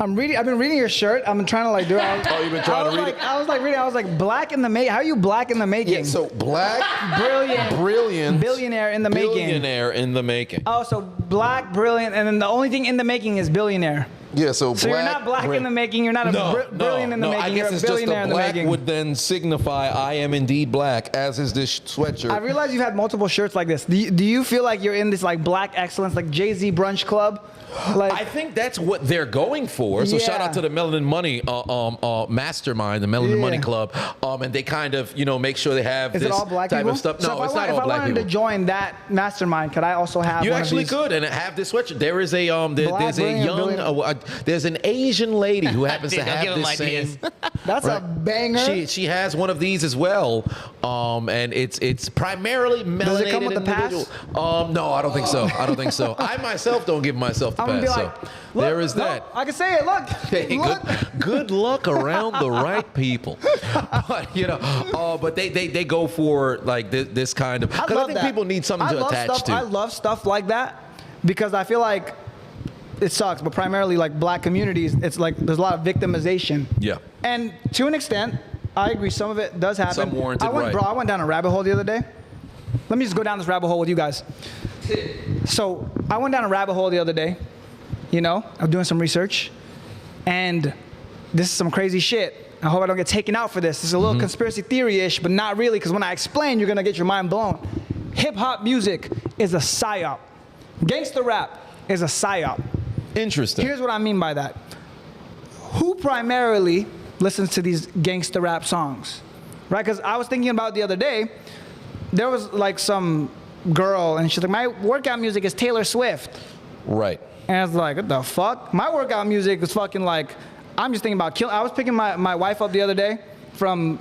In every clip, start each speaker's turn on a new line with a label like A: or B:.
A: I've been reading your shirt. I've been trying to like do it.
B: You've been trying to read it?
A: I was like reading. I was like, black in the making. How are you black in the making?
B: Yeah, so black,
A: brilliant, billionaire in the making.
B: Billionaire in the making.
A: Oh, so black, brilliant, and then the only thing in the making is billionaire.
B: Yeah, so
A: black. So you're not black in the making. You're not brilliant in the making.
B: I guess it's just a black would then signify I am indeed black, as is this sweatshirt.
A: I realize you've had multiple shirts like this. Do you feel like you're in this like black excellence, like Jay-Z brunch club? Like,
B: I think that's what they're going for. So shout out to the Melanin Money mastermind, the Melanin Money Club, and they kind of make sure they have this type of stuff.
A: So
B: no, it's not all black people.
A: If I wanted to join that mastermind, could I also have?
B: You actually could, and have this sweatshirt. There is a there's an Asian lady who happens to have this same.
A: That's a banger.
B: She has one of these as well, and it's primarily melanated.
A: Does it come with the pass?
B: No, I don't think so. I myself don't give myself the pass.
A: I'm gonna be like, look,
B: there is that.
A: I can say it. Look.
B: Hey,
A: look.
B: Good luck around the right people. But but they go for like this kind of. Because I think people need something to attach to.
A: I love stuff like that because I feel like it sucks, but primarily like black communities, it's like there's a lot of victimization. Yeah. And to an extent, I agree. Some of it does happen.
B: Some warranted, right.
A: Bro, I went down a rabbit hole the other day. Let me just go down this rabbit hole with you guys. So I went down a rabbit hole the other day. I was doing some research, and this is some crazy shit. I hope I don't get taken out for this. This is a little conspiracy theory-ish, but not really, because when I explain, you're gonna get your mind blown. Hip-hop music is a psyop. Gangsta rap is a psyop.
B: Interesting.
A: Here's what I mean by that. Who primarily listens to these gangsta rap songs, right? Because I was thinking about the other day, there was like some girl, and she's like, my workout music is Taylor Swift.
B: Right.
A: And I was like, what the fuck? My workout music was fucking like, I'm just thinking about killing. I was picking my wife up the other day from,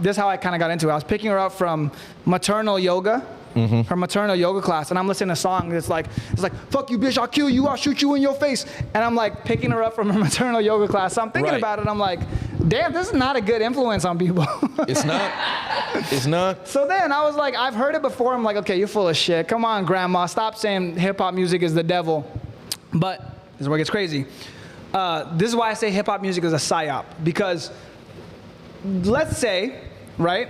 A: this is how I kind of got into it. I was picking her up from maternal yoga, her maternal yoga class, and I'm listening to a song that's like, fuck you, bitch, I'll kill you, I'll shoot you in your face. And I'm like picking her up from her maternal yoga class. So I'm thinking about it, I'm like, damn, this is not a good influence on people.
B: It's not. It's not.
A: So then I was like, I've heard it before. I'm like, okay, you're full of shit. Come on, grandma, stop saying hip-hop music is the devil. But this is where it gets crazy. This is why I say hip-hop music is a psyop. Because let's say, right?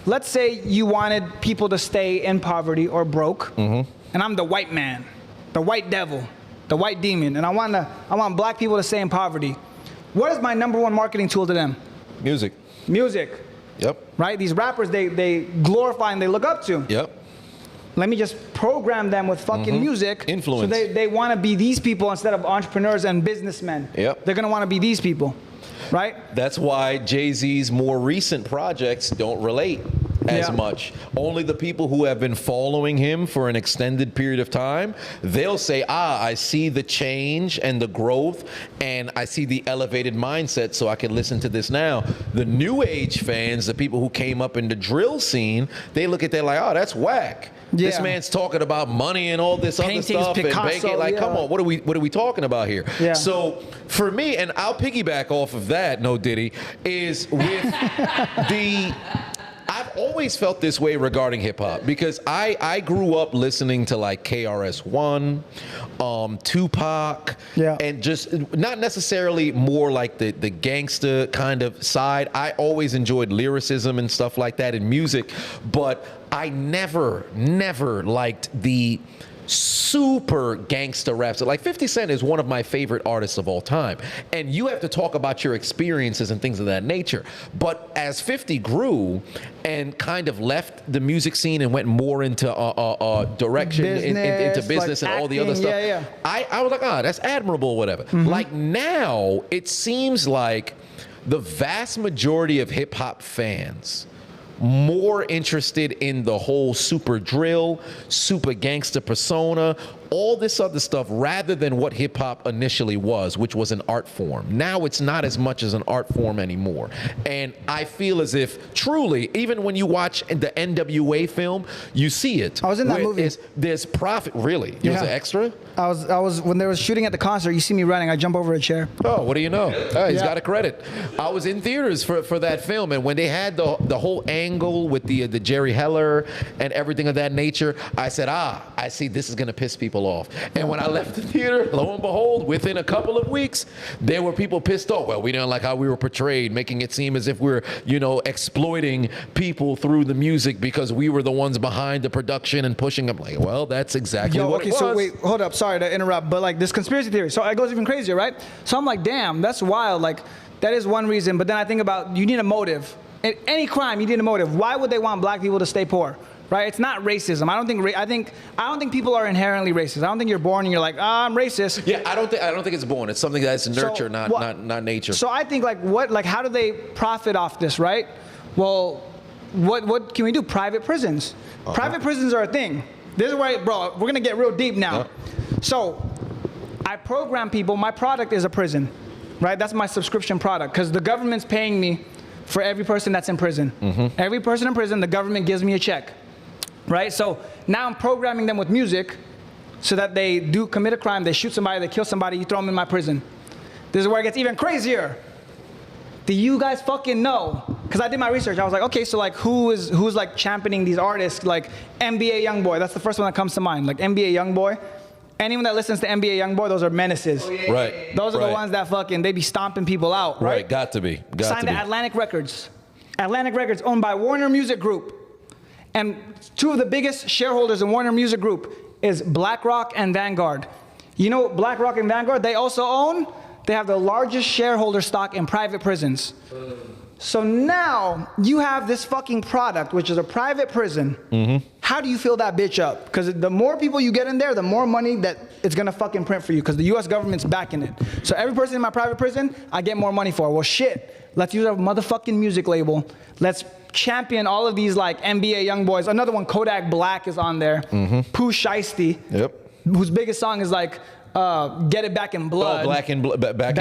A: Let's say you wanted people to stay in poverty or broke, and I'm the white man, the white devil, the white demon, and I want black people to stay in poverty. What is my number one marketing tool to them?
B: Music.
A: Music.
B: Yep.
A: Right? These rappers, they glorify and they look up to.
B: Yep.
A: Let me just program them with fucking music.
B: Influence.
A: So they want to be these people instead of entrepreneurs and businessmen.
B: Yep.
A: They're going to want to be these people. Right?
B: That's why Jay-Z's more recent projects don't relate as much. Only the people who have been following him for an extended period of time, they'll say, I see the change and the growth, and I see the elevated mindset, so I can listen to this now. The new age fans, the people who came up in the drill scene, they look at that like, oh, that's whack. Yeah. This man's talking about money and all this other stuff,
A: Picasso,
B: and banking. Like, come on, what are we talking about here? Yeah. So for me, and I'll piggyback off of that, No Diddy, is with I've always felt this way regarding hip hop because I grew up listening to like KRS-One, Tupac, and just not necessarily more like the gangsta kind of side. I always enjoyed lyricism and stuff like that in music, but I never liked the super gangsta raps. Like 50 Cent is one of my favorite artists of all time. And you have to talk about your experiences and things of that nature. But as 50 grew and kind of left the music scene and went more into direction, into business like and all the other stuff, I was like, that's admirable, whatever. Like now, it seems like the vast majority of hip hop fans more interested in the whole super drill, super gangster persona, all this other stuff rather than what hip hop initially was, which was an art form. Now it's not as much as an art form anymore. And I feel as if truly, even when you watch the NWA film, you see it.
A: I was in that movie.
B: There's profit, really? You was an extra?
A: I was when they were shooting at the concert, you see me running, I jump over a chair.
B: Oh, what do you know? He's got a credit. I was in theaters for that film, and when they had the whole angle with the Jerry Heller and everything of that nature, I said, I see this is gonna piss people people off. And when I left the theater, lo and behold, within a couple of weeks, there were people pissed off. Well, we didn't like how we were portrayed, making it seem as if we're, exploiting people through the music because we were the ones behind the production and pushing them. Like, well, that's exactly what it was.
A: So wait, hold up. Sorry to interrupt, but like this conspiracy theory. So it goes even crazier, right? So I'm like, damn, that's wild. Like, that is one reason. But then I think about, you need a motive. In any crime, you need a motive. Why would they want black people to stay poor? Right? It's not racism. I don't think people are inherently racist. I don't think you're born and you're like, I'm racist.
B: Yeah, I don't think it's born. It's something that's nurture, not nature.
A: So I think how do they profit off this, right? Well, what can we do? Private prisons. Private prisons are a thing. This is where, bro, we're gonna get real deep now. So I program people. My product is a prison, right? That's my subscription product because the government's paying me for every person that's in prison. Every person in prison, the government gives me a check. Right? So now I'm programming them with music so that they do commit a crime, they shoot somebody, they kill somebody, you throw them in my prison. This is where it gets even crazier. Do you guys fucking know? Because I did my research. I was like, okay, so like who's like championing these artists? Like NBA Youngboy, that's the first one that comes to mind. Like NBA Youngboy. Anyone that listens to NBA Youngboy, those are menaces.
B: Right.
A: Those are the ones that they be stomping people out, right?
B: Got to be.
A: Signed to Atlantic Records. Atlantic Records owned by Warner Music Group. And two of the biggest shareholders in Warner Music Group is BlackRock and Vanguard. You know BlackRock and Vanguard, they have the largest shareholder stock in private prisons. So now you have this fucking product, which is a private prison. How do you fill that bitch up? Because the more people you get in there, the more money that it's gonna fucking print for you because the US government's backing it. So every person in my private prison, I get more money for. Well, shit, let's use a motherfucking music label. Let's champion all of these like NBA Youngboys. Another one, Kodak Black is on there. Pooh Shiesty, whose biggest song is like Get It Back in Blood.
B: Oh, Back in Blood, yeah. Back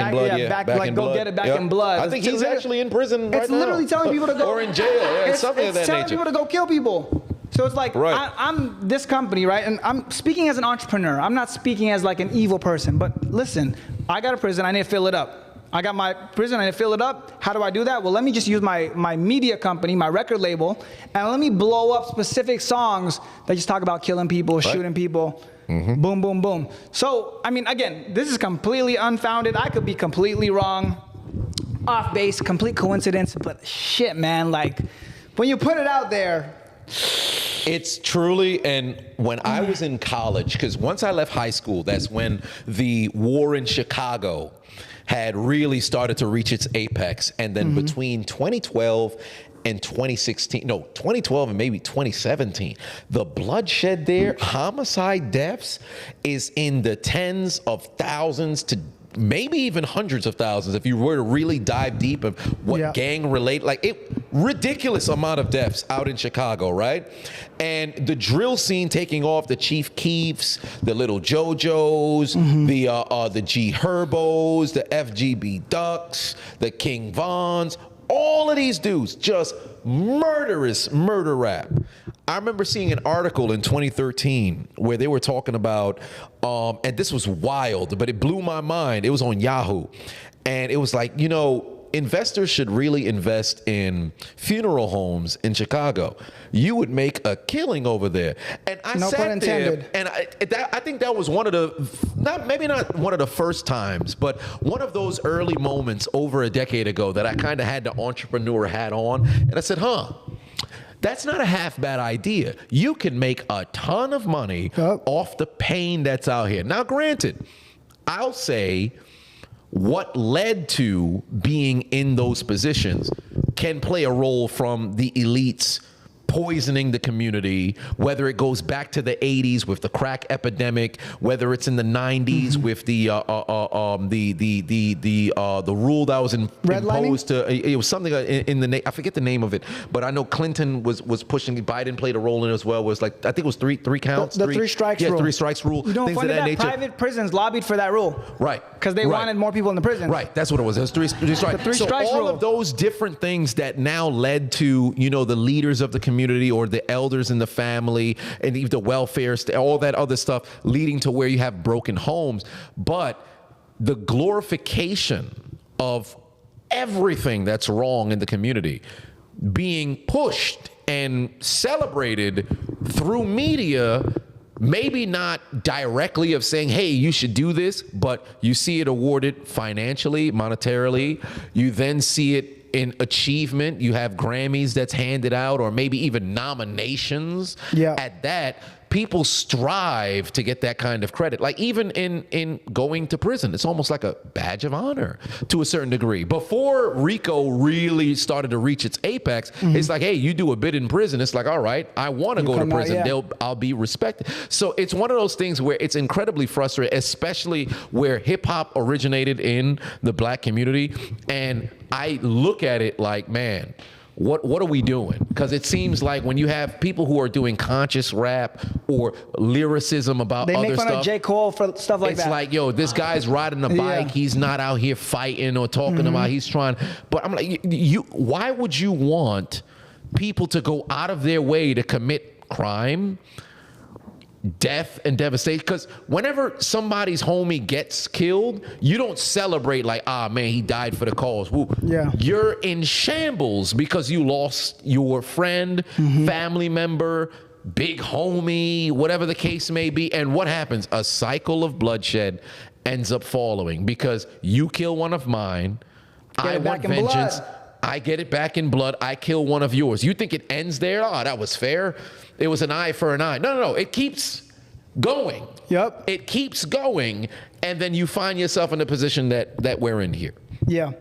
B: in Blood.
A: Go Get It Back in Blood.
B: I think he's actually in prison right now.
A: It's literally telling people to go.
B: Or in jail, yeah, something of that nature.
A: It's telling people to go kill people. So it's like, I'm this company, right? And I'm speaking as an entrepreneur. I'm not speaking as like an evil person. But listen, I got a prison, I need to fill it up. I got my prison, I need to fill it up. How do I do that? Well, let me just use my media company, my record label, and let me blow up specific songs that just talk about killing people, shooting people. Boom, boom, boom. So, I mean, again, this is completely unfounded. I could be completely wrong, off base, complete coincidence. But shit, man, like, when you put it out there.
B: It's truly, and when I was in college, because once I left high school, that's when the war in Chicago had really started to reach its apex. And then between 2012 and 2012 and maybe 2017, the bloodshed there, homicide deaths is in the tens of thousands to maybe even hundreds of thousands if you were to really dive deep of what gang relate, ridiculous amount of deaths out in Chicago, right? And the drill scene taking off, the Chief Keefs, the Little JoJos, the G Herbos, the FGB Ducks, the King Vons, all of these dudes just murderous murder rap. I remember seeing an article in 2013 where they were talking about, and this was wild, but it blew my mind. It was on Yahoo. And it was like, investors should really invest in funeral homes in Chicago. You would make a killing over there. And I sat there, and I think that was one of the, maybe not one of the first times, but one of those early moments over a decade ago that I kind of had the entrepreneur hat on. And I said, that's not a half bad idea. You can make a ton of money off the pain that's out here. Now, granted, I'll say what led to being in those positions can play a role from the elites poisoning the community, whether it goes back to the 80s with the crack epidemic, whether it's in the 90s with the rule that was imposed to, it was something in the I forget the name of it, but I know Clinton was pushing, Biden played a role in it as well, was like, I think it was three counts.
A: The three strikes rule.
B: Yeah, 3 strikes rule.
A: You know,
B: things
A: funny
B: of that nature.
A: Private prisons lobbied for that rule.
B: Right.
A: Because they wanted more people in the prison.
B: Right, that's what it was. It was three strikes.
A: The three strikes
B: all
A: rule.
B: of those different things that now led to, the leaders of the community or the elders in the family and even the welfare, all that other stuff leading to where you have broken homes. But the glorification of everything that's wrong in the community being pushed and celebrated through media maybe not directly of saying, hey, you should do this, but you see it awarded financially, monetarily. You then see it in achievement. You have Grammys that's handed out, or maybe even nominations at that. People strive to get that kind of credit. Like even in going to prison, it's almost like a badge of honor to a certain degree. Before RICO really started to reach its apex, it's like, hey, you do a bit in prison. It's like, all right, I want to go to prison. I'll be respected. So it's one of those things where it's incredibly frustrating, especially where hip hop originated in the black community. And I look at it like, man, what are we doing? Because it seems like when you have people who are doing conscious rap or lyricism about other stuff. They make fun of
A: J. Cole for stuff like that.
B: It's like, yo, this guy's riding a bike. He's not out here fighting or talking about, he's trying. But I'm like, why would you want people to go out of their way to commit crime, death, and devastation? Because whenever somebody's homie gets killed, you don't celebrate like, ah, man, he died for the cause. Woo. Yeah. You're in shambles because you lost your friend, family member, big homie, whatever the case may be. And what happens? A cycle of bloodshed ends up following because you kill one of mine, I want vengeance. I get it back in blood. I kill one of yours. You think it ends there? Oh, that was fair. It was an eye for an eye. No. It keeps going. Yep. It keeps going. And then you find yourself in the position that we're in here.
A: Yeah.